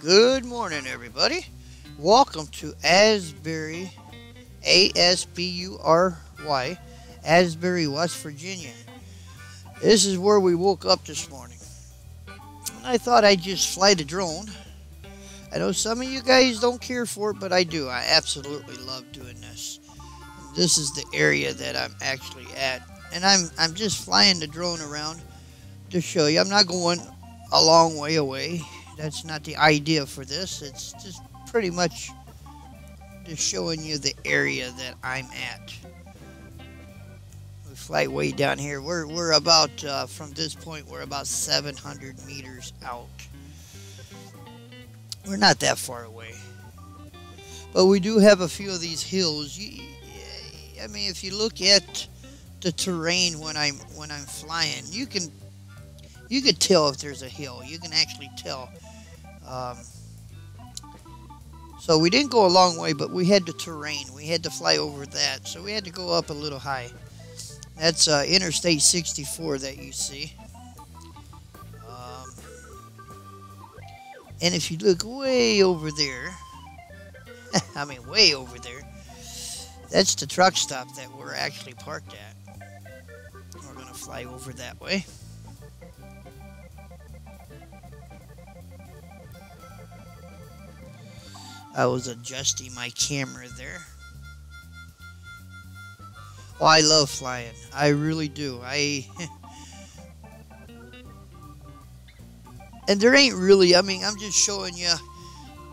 Good morning, everybody. Welcome to Asbury, A-S-B-U-R-Y, Asbury, West Virginia. This is where we woke up this morning. And I thought I'd just fly the drone. I know some of you guys don't care for it, but I do. I absolutely love doing this. This is the area that I'm actually at. And I'm just flying the drone around to show you. I'm not going a long way away. That's not the idea for this. It's just pretty much just showing you the area that I'm at. We fly way down here. We're about from this point we're about 700 meters out. We're not that far away, but we do have a few of these hills. I mean, if you look at the terrain when I'm flying, you could tell if there's a hill. You can actually tell. So we didn't go a long way, but we had the terrain. We had to fly over that, so we had to go up a little high. That's Interstate 64 that you see. And if you look way over there, I mean way over there, that's the truck stop that we're actually parked at. We're going to fly over that way. I was adjusting my camera there. Oh, I love flying. I really do. And there ain't really, I mean, I'm just showing you,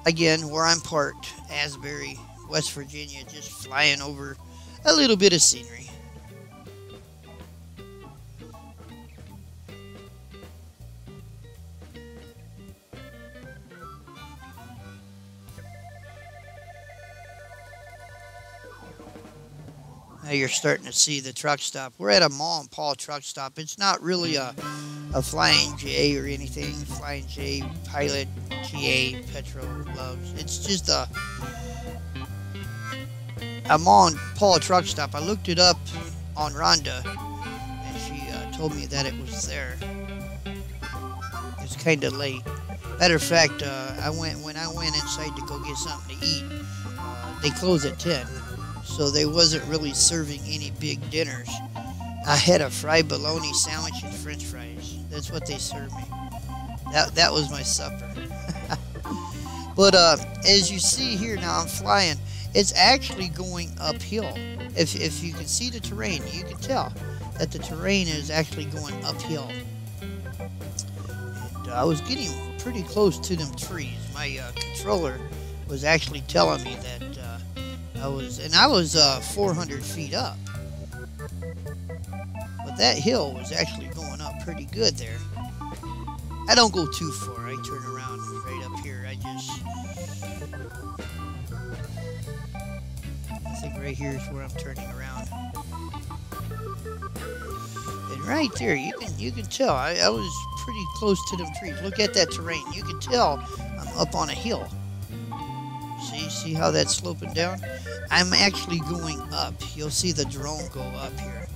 again, where I'm parked. Asbury, West Virginia, just flying over a little bit of scenery. Now you're starting to see the truck stop. We're at a Ma and Pa truck stop. It's not really a Flying J or anything. Flying J, Pilot, TA, Petro, Loves. It's just a Ma and Pa truck stop. I looked it up on Rhonda, and she told me that it was there. It's kind of late. Matter of fact, when I went inside to go get something to eat, they close at 10. So they wasn't really serving any big dinners. I had a fried bologna sandwich and french fries. That's what they served me. That was my supper. But as you see here now, I'm flying. It's actually going uphill. If you can see the terrain, you can tell that the terrain is actually going uphill. And I was getting pretty close to them trees. My controller was actually telling me that I was 400 feet up. But that hill was actually going up pretty good there. I don't go too far. I turn around right up here. I think right here is where I'm turning around. And right there, you can tell I was pretty close to them trees. Look at that terrain. You can tell I'm up on a hill. See how that's sloping down? I'm actually going up. You'll see the drone go up here.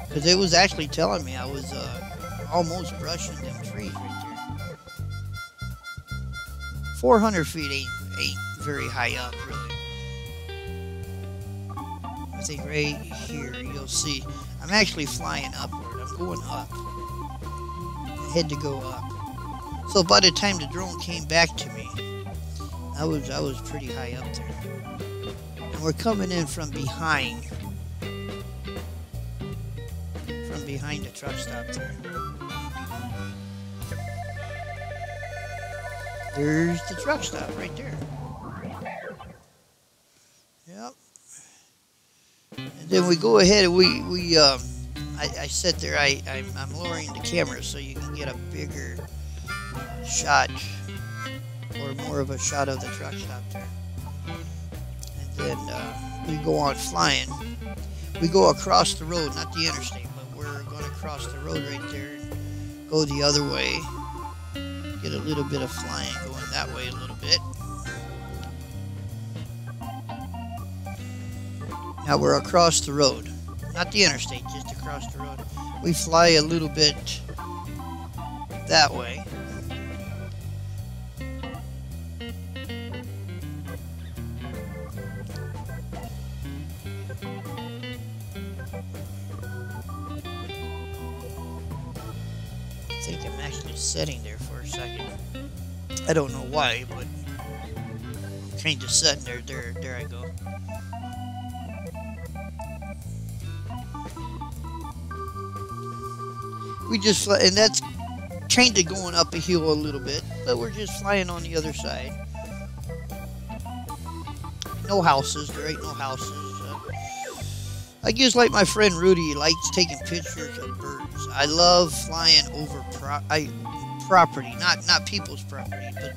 Because it was actually telling me I was almost brushing them trees right there. 400 feet ain't very high up, really. I think right here you'll see I'm actually flying upward. I'm going up. I had to go up. So by the time the drone came back to me, I was pretty high up there. And we're coming in from behind. From behind the truck stop there. There's the truck stop right there. Yep. And then we go ahead and I sit there, I'm lowering the camera so you can get a bigger shot, or more of a shot of the truck stop there. And then we go on flying. We go across the road, not the interstate, but we're going to cross the road right there and go the other way. Get a little bit of flying going that way a little bit. Now we're across the road. Not the interstate, just across the road. We fly a little bit that way. I think I'm actually sitting there for a second. I don't know why, but I'm kind of sitting there. There I go. We just fly, and that's kind of going up a hill a little bit, but we're just flying on the other side. No houses. There ain't no houses. I guess like my friend Rudy likes taking pictures of birds. I love flying over property, not people's property, but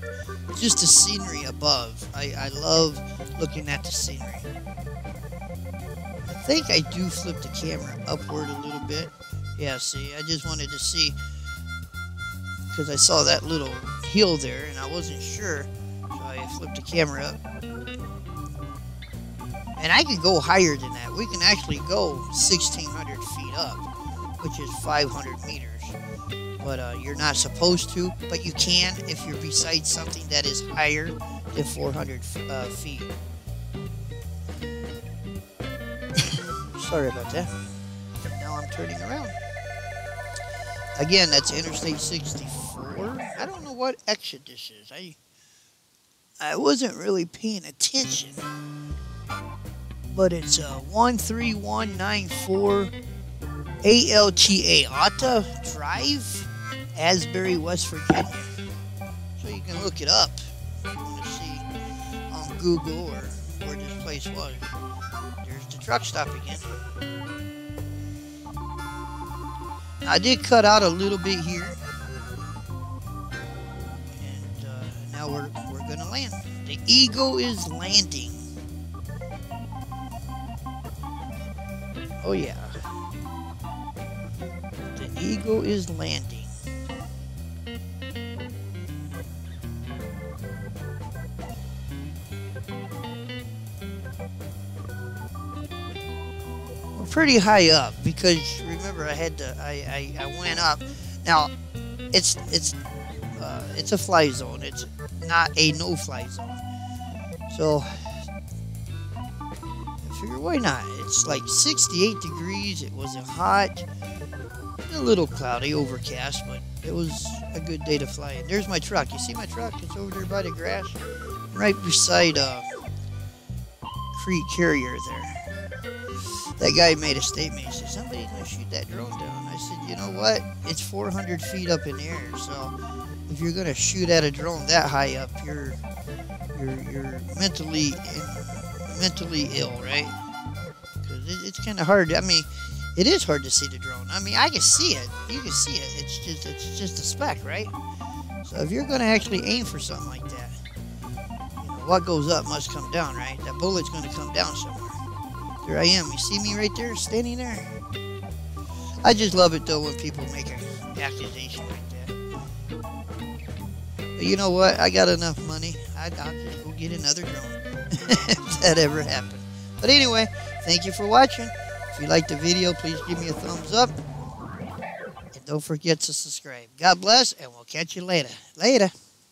just the scenery above. I love looking at the scenery. I think I do flip the camera upward a little bit. Yeah, see, I just wanted to see, because I saw that little hill there and I wasn't sure, so I flipped the camera up. And I can go higher than that. We can actually go 1,600 feet up, which is 500 meters. But you're not supposed to, but you can if you're beside something that is higher than 400 feet. Sorry about that. Now I'm turning around. Again, that's Interstate 64. I don't know what exit this is. I wasn't really paying attention. But it's 13194 ALTA, Alta Drive, Asbury, West Virginia. So you can look it up if you want to see on Google or where this place was. There's the truck stop again. I did cut out a little bit here, and now we're gonna land. The Eagle is landing. Oh yeah, the Eagle is landing. We're pretty high up because remember I had to. I went up. Now it's a fly zone. It's not a no-fly zone. So I figure why not? It's like 68 degrees. It wasn't hot. A little cloudy, overcast, but it was a good day to fly in. There's my truck. You see my truck? It's over there by the grass, right beside Creek Carrier there. That guy made a statement. He said, somebody's going to shoot that drone down. I said, you know what? It's 400 feet up in the air, so if you're going to shoot at a drone that high up, you're mentally ill, right? Because it's kind of hard. I mean, it is hard to see the drone. I mean, I can see it. You can see it. It's just a speck, right? So if you're going to actually aim for something like that, you know, what goes up must come down, right? That bullet's going to come down somewhere. There I am. You see me right there, standing there? I just love it, though, when people make an accusation like that. But you know what? I got enough money. I'll just go get another drone if that ever happened. But anyway, thank you for watching. If you liked the video, please give me a thumbs up. And don't forget to subscribe. God bless, and we'll catch you later. Later.